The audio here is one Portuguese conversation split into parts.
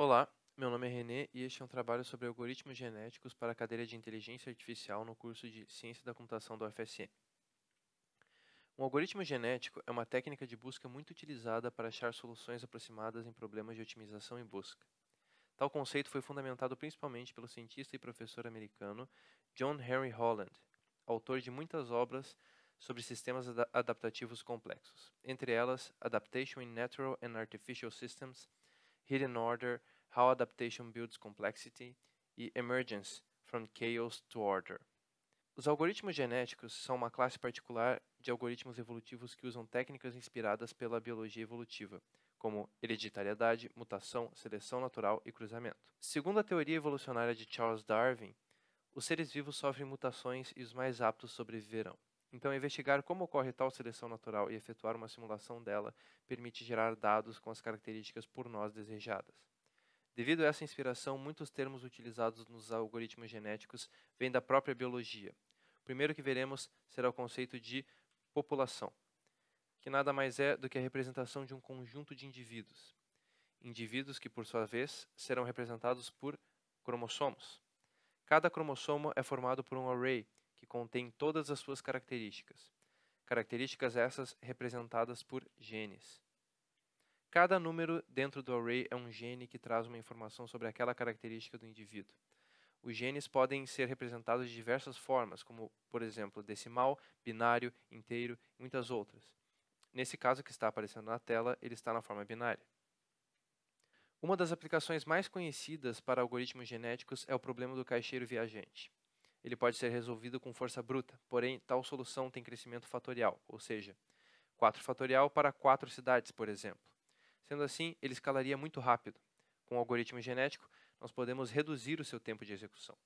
Olá, meu nome é René e este é um trabalho sobre algoritmos genéticos para a cadeira de Inteligência Artificial no curso de Ciência da Computação da UFSM. Um algoritmo genético é uma técnica de busca muito utilizada para achar soluções aproximadas em problemas de otimização e busca. Tal conceito foi fundamentado principalmente pelo cientista e professor americano John Henry Holland, autor de muitas obras sobre sistemas adaptativos complexos, entre elas Adaptation in Natural and Artificial Systems, Hidden Order, How Adaptation Builds Complexity e Emergence, From Chaos to Order. Os algoritmos genéticos são uma classe particular de algoritmos evolutivos que usam técnicas inspiradas pela biologia evolutiva, como hereditariedade, mutação, seleção natural e cruzamento. Segundo a teoria evolucionária de Charles Darwin, os seres vivos sofrem mutações e os mais aptos sobreviverão. Então, investigar como ocorre tal seleção natural e efetuar uma simulação dela permite gerar dados com as características por nós desejadas. Devido a essa inspiração, muitos termos utilizados nos algoritmos genéticos vêm da própria biologia. O primeiro que veremos será o conceito de população, que nada mais é do que a representação de um conjunto de indivíduos. Indivíduos que, por sua vez, serão representados por cromossomos. Cada cromossomo é formado por um array, que contém todas as suas características. Características essas representadas por genes. Cada número dentro do array é um gene que traz uma informação sobre aquela característica do indivíduo. Os genes podem ser representados de diversas formas, como, por exemplo, decimal, binário, inteiro e muitas outras. Nesse caso que está aparecendo na tela, ele está na forma binária. Uma das aplicações mais conhecidas para algoritmos genéticos é o problema do caixeiro viajante. Ele pode ser resolvido com força bruta, porém, tal solução tem crescimento fatorial, ou seja, 4 fatorial para 4 cidades, por exemplo. Sendo assim, ele escalaria muito rápido. Com o algoritmo genético, nós podemos reduzir o seu tempo de execução.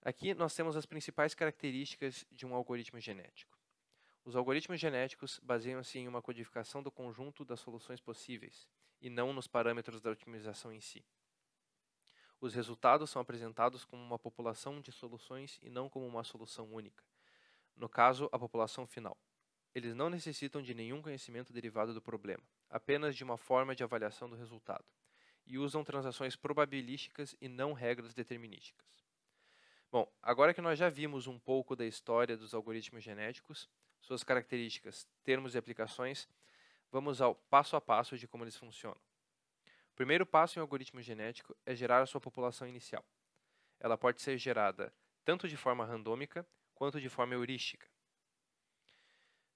Aqui nós temos as principais características de um algoritmo genético. Os algoritmos genéticos baseiam-se em uma codificação do conjunto das soluções possíveis, e não nos parâmetros da otimização em si. Os resultados são apresentados como uma população de soluções e não como uma solução única. No caso, a população final. Eles não necessitam de nenhum conhecimento derivado do problema, apenas de uma forma de avaliação do resultado, e usam transações probabilísticas e não regras determinísticas. Bom, agora que nós já vimos um pouco da história dos algoritmos genéticos, suas características, termos e aplicações, vamos ao passo a passo de como eles funcionam. O primeiro passo em um algoritmo genético é gerar a sua população inicial. Ela pode ser gerada tanto de forma randômica quanto de forma heurística.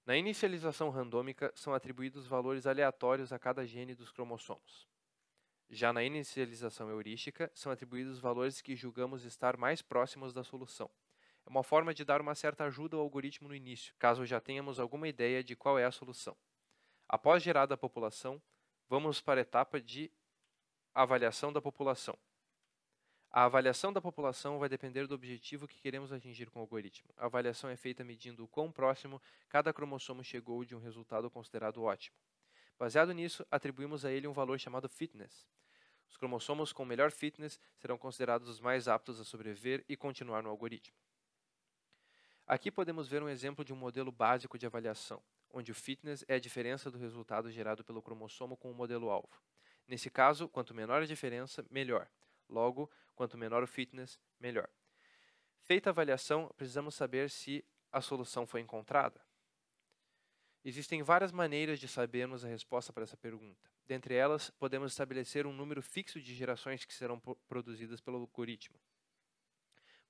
Na inicialização randômica, são atribuídos valores aleatórios a cada gene dos cromossomos. Já na inicialização heurística, são atribuídos valores que julgamos estar mais próximos da solução. É uma forma de dar uma certa ajuda ao algoritmo no início, caso já tenhamos alguma ideia de qual é a solução. Após gerada a população, vamos para a etapa de avaliação da população. A avaliação da população vai depender do objetivo que queremos atingir com o algoritmo. A avaliação é feita medindo o quão próximo cada cromossomo chegou de um resultado considerado ótimo. Baseado nisso, atribuímos a ele um valor chamado fitness. Os cromossomos com melhor fitness serão considerados os mais aptos a sobreviver e continuar no algoritmo. Aqui podemos ver um exemplo de um modelo básico de avaliação, onde o fitness é a diferença do resultado gerado pelo cromossomo com o modelo-alvo. Nesse caso, quanto menor a diferença, melhor. Logo, quanto menor o fitness, melhor. Feita a avaliação, precisamos saber se a solução foi encontrada. Existem várias maneiras de sabermos a resposta para essa pergunta. Dentre elas, podemos estabelecer um número fixo de gerações que serão produzidas pelo algoritmo.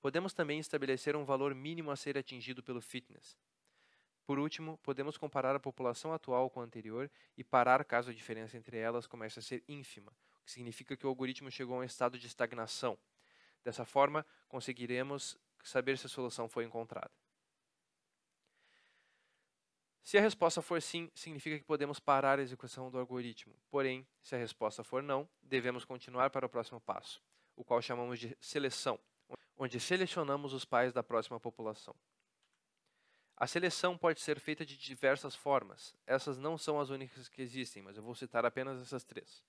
Podemos também estabelecer um valor mínimo a ser atingido pelo fitness. Por último, podemos comparar a população atual com a anterior e parar caso a diferença entre elas comece a ser ínfima, o que significa que o algoritmo chegou a um estado de estagnação. Dessa forma, conseguiremos saber se a solução foi encontrada. Se a resposta for sim, significa que podemos parar a execução do algoritmo. Porém, se a resposta for não, devemos continuar para o próximo passo, o qual chamamos de seleção, onde selecionamos os pais da próxima população. A seleção pode ser feita de diversas formas. Essas não são as únicas que existem, mas eu vou citar apenas essas 3.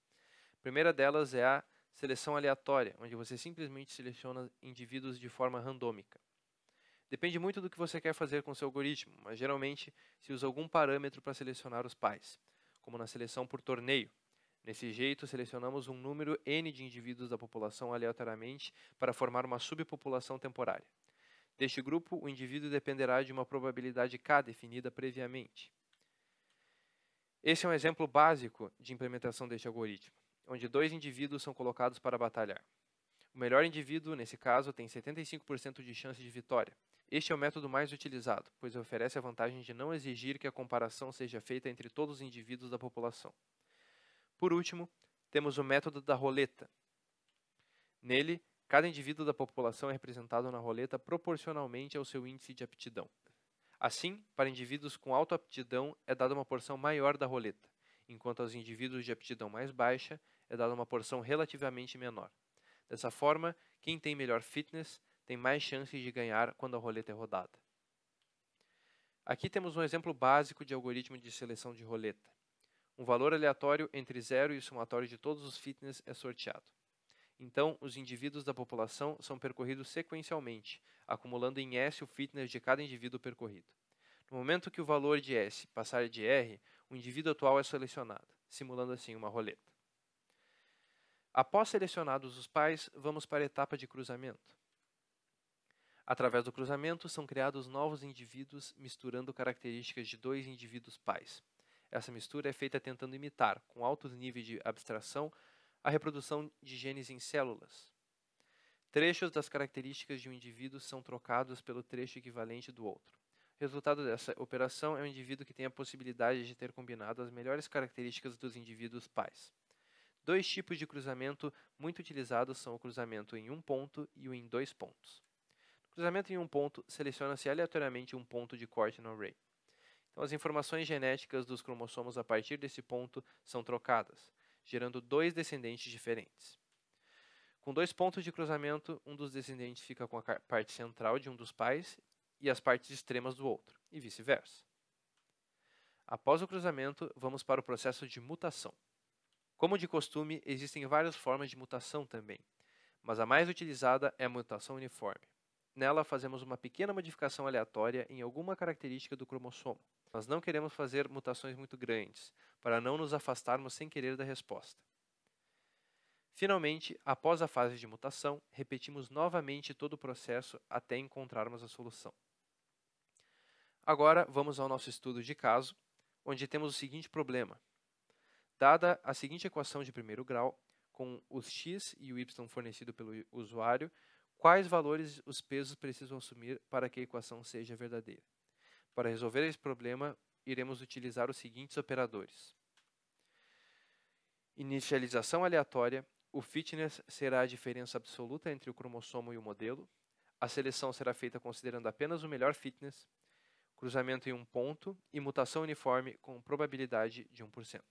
A primeira delas é a seleção aleatória, onde você simplesmente seleciona indivíduos de forma randômica. Depende muito do que você quer fazer com seu algoritmo, mas geralmente se usa algum parâmetro para selecionar os pais, como na seleção por torneio. Nesse jeito, selecionamos um número n de indivíduos da população aleatoriamente para formar uma subpopulação temporária. Deste grupo, o indivíduo dependerá de uma probabilidade k definida previamente. Esse é um exemplo básico de implementação deste algoritmo, onde 2 indivíduos são colocados para batalhar. O melhor indivíduo, nesse caso, tem 75% de chance de vitória. Este é o método mais utilizado, pois oferece a vantagem de não exigir que a comparação seja feita entre todos os indivíduos da população. Por último, temos o método da roleta. Nele, cada indivíduo da população é representado na roleta proporcionalmente ao seu índice de aptidão. Assim, para indivíduos com alta aptidão é dada uma porção maior da roleta, enquanto aos indivíduos de aptidão mais baixa é dada uma porção relativamente menor. Dessa forma, quem tem melhor fitness tem mais chances de ganhar quando a roleta é rodada. Aqui temos um exemplo básico de algoritmo de seleção de roleta. Um valor aleatório entre 0 e o somatório de todos os fitness é sorteado. Então, os indivíduos da população são percorridos sequencialmente, acumulando em S o fitness de cada indivíduo percorrido. No momento que o valor de S passar de R, o indivíduo atual é selecionado, simulando assim uma roleta. Após selecionados os pais, vamos para a etapa de cruzamento. Através do cruzamento, são criados novos indivíduos misturando características de 2 indivíduos pais. Essa mistura é feita tentando imitar, com altos níveis de abstração, a reprodução de genes em células. Trechos das características de um indivíduo são trocados pelo trecho equivalente do outro. O resultado dessa operação é um indivíduo que tem a possibilidade de ter combinado as melhores características dos indivíduos pais. 2 tipos de cruzamento muito utilizados são o cruzamento em um ponto e o em 2 pontos. No cruzamento em um ponto, seleciona-se aleatoriamente um ponto de corte no array. Então, as informações genéticas dos cromossomos a partir desse ponto são trocadas, gerando 2 descendentes diferentes. Com 2 pontos de cruzamento, um dos descendentes fica com a parte central de um dos pais e as partes extremas do outro, e vice-versa. Após o cruzamento, vamos para o processo de mutação. Como de costume, existem várias formas de mutação também, mas a mais utilizada é a mutação uniforme. Nela, fazemos uma pequena modificação aleatória em alguma característica do cromossomo. Nós não queremos fazer mutações muito grandes, para não nos afastarmos sem querer da resposta. Finalmente, após a fase de mutação, repetimos novamente todo o processo até encontrarmos a solução. Agora, vamos ao nosso estudo de caso, onde temos o seguinte problema. Dada a seguinte equação de primeiro grau, com os x e o y fornecido pelo usuário, quais valores os pesos precisam assumir para que a equação seja verdadeira? Para resolver esse problema, iremos utilizar os seguintes operadores. Inicialização aleatória, o fitness será a diferença absoluta entre o cromossomo e o modelo, a seleção será feita considerando apenas o melhor fitness, cruzamento em um ponto e mutação uniforme com probabilidade de 1%.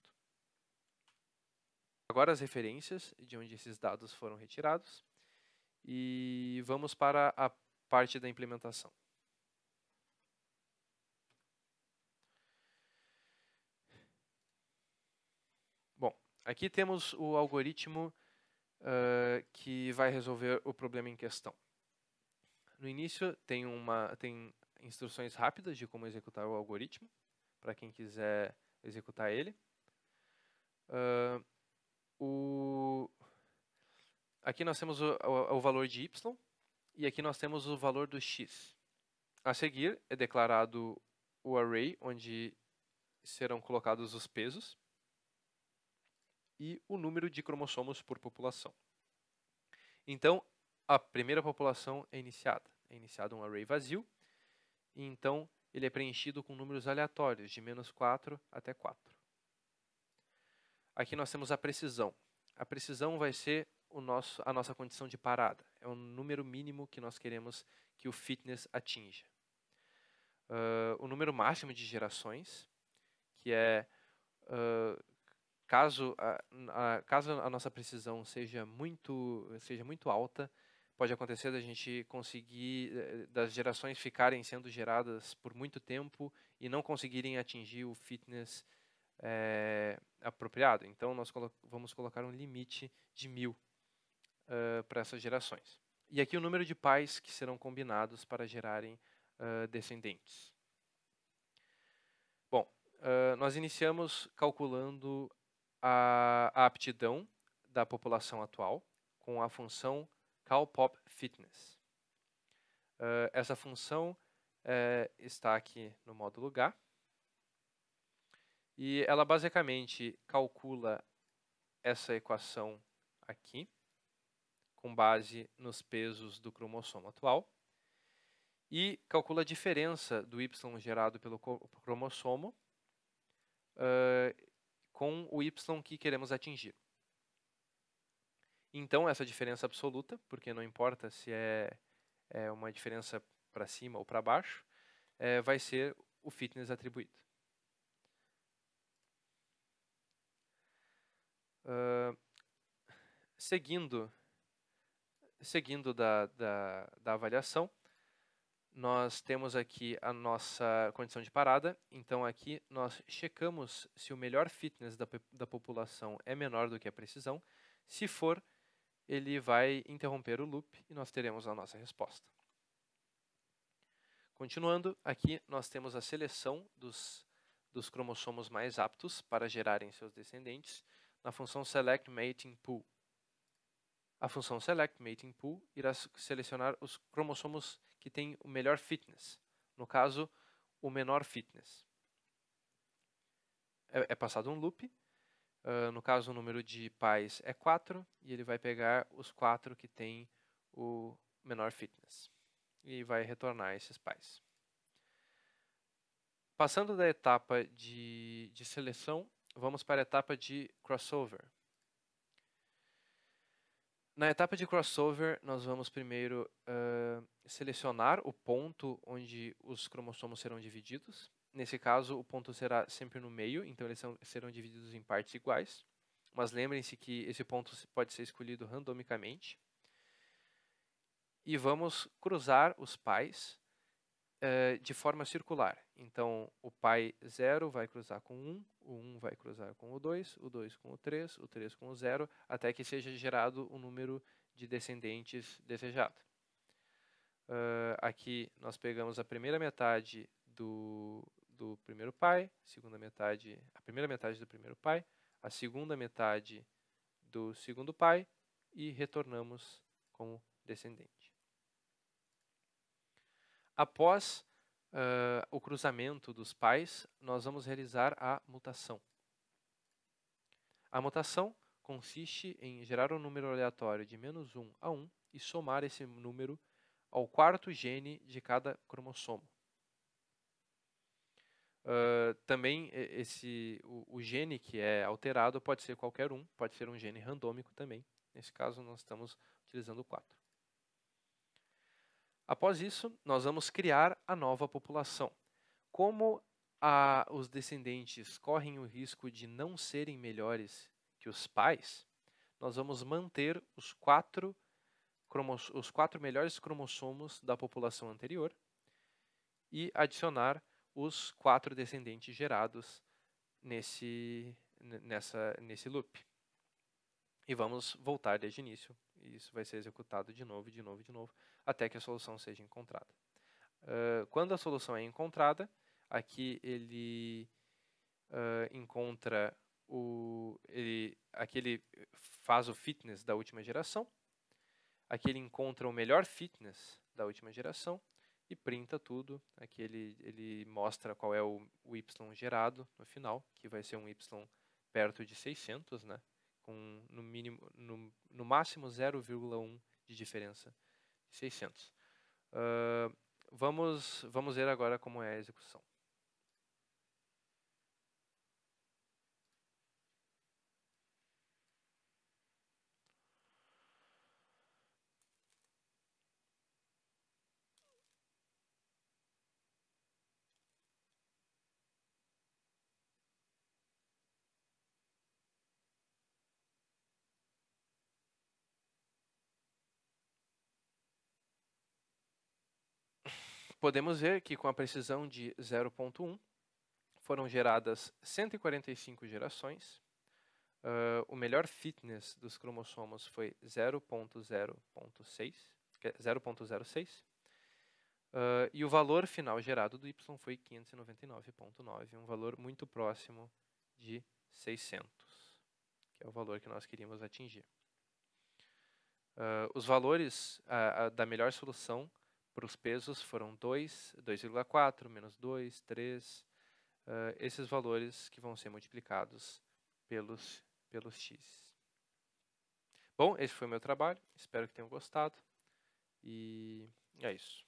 Agora as referências de onde esses dados foram retirados e vamos para a parte da implementação. Bom, aqui temos o algoritmo que vai resolver o problema em questão. No início tem instruções rápidas de como executar o algoritmo, para quem quiser executar ele. Aqui nós temos o valor de y e aqui nós temos o valor do x. A seguir é declarado o array, onde serão colocados os pesos e o número de cromossomos por população. Então, a primeira população é iniciada. É iniciado um array vazio, e então ele é preenchido com números aleatórios, de -4 até 4. Aqui nós temos a precisão. A precisão vai ser a nossa condição de parada. É o número mínimo que nós queremos que o fitness atinja. O número máximo de gerações, que é caso a nossa precisão seja muito alta, pode acontecer da gente conseguir, das gerações ficarem sendo geradas por muito tempo e não conseguirem atingir o fitness apropriado. Então, nós vamos colocar um limite de 1000 para essas gerações. E aqui o número de pais que serão combinados para gerarem descendentes. Bom, nós iniciamos calculando a aptidão da população atual com a função callPopFitness. Essa função está aqui no módulo H. E ela basicamente calcula essa equação aqui, com base nos pesos do cromossomo atual, e calcula a diferença do Y gerado pelo cromossomo com o Y que queremos atingir. Então, essa diferença absoluta, porque não importa se é uma diferença para cima ou para baixo, vai ser o fitness atribuído. Seguindo da avaliação, nós temos aqui a nossa condição de parada. Então, aqui nós checamos se o melhor fitness da população é menor do que a precisão. Se for, ele vai interromper o loop e nós teremos a nossa resposta. Continuando, aqui nós temos a seleção dos cromossomos mais aptos para gerarem seus descendentes na função SelectMatingPool. A função SelectMatingPool irá selecionar os cromossomos que têm o melhor fitness, no caso, o menor fitness. É passado um loop, no caso o número de pais é 4, e ele vai pegar os 4 que têm o menor fitness, e vai retornar esses pais. Passando da etapa de seleção, vamos para a etapa de crossover. Na etapa de crossover, nós vamos primeiro selecionar o ponto onde os cromossomos serão divididos. Nesse caso, o ponto será sempre no meio, então eles serão divididos em partes iguais. Mas lembrem-se que esse ponto pode ser escolhido randomicamente. E vamos cruzar os pais de forma circular. Então, o pai 0 vai cruzar com 1, o 1 vai cruzar com o 2 com o 3 com o 0, até que seja gerado o número de descendentes desejado. Aqui nós pegamos a primeira metade do primeiro pai, a primeira metade do primeiro pai, a segunda metade do segundo pai e retornamos como descendente. Após o cruzamento dos pais, nós vamos realizar a mutação. A mutação consiste em gerar um número aleatório de -1 a 1 e somar esse número ao quarto gene de cada cromossomo. Também o gene que é alterado pode ser qualquer um, pode ser um gene randômico também. Nesse caso, nós estamos utilizando o 4. Após isso, nós vamos criar a nova população. Como os descendentes correm o risco de não serem melhores que os pais, nós vamos manter os 4 melhores cromossomos da população anterior e adicionar os 4 descendentes gerados nesse loop. E vamos voltar desde o início. E isso vai ser executado de novo, até que a solução seja encontrada. Quando a solução é encontrada, aqui ele encontra aqui ele faz o fitness da última geração. Aqui ele encontra o melhor fitness da última geração e printa tudo. Aqui ele mostra qual é o Y gerado no final, que vai ser um Y perto de 600, né? Com no máximo 0,1 de diferença de 600. Vamos ver agora como é a execução. Podemos ver que com a precisão de 0,1 foram geradas 145 gerações. O melhor fitness dos cromossomos foi 0,06. E o valor final gerado do Y foi 599,9, um valor muito próximo de 600. que é o valor que nós queríamos atingir. Os valores da melhor solução para os pesos foram 2, 2,4, menos 2, 3, esses valores que vão ser multiplicados pelos x. Bom, esse foi o meu trabalho, espero que tenham gostado, e é isso.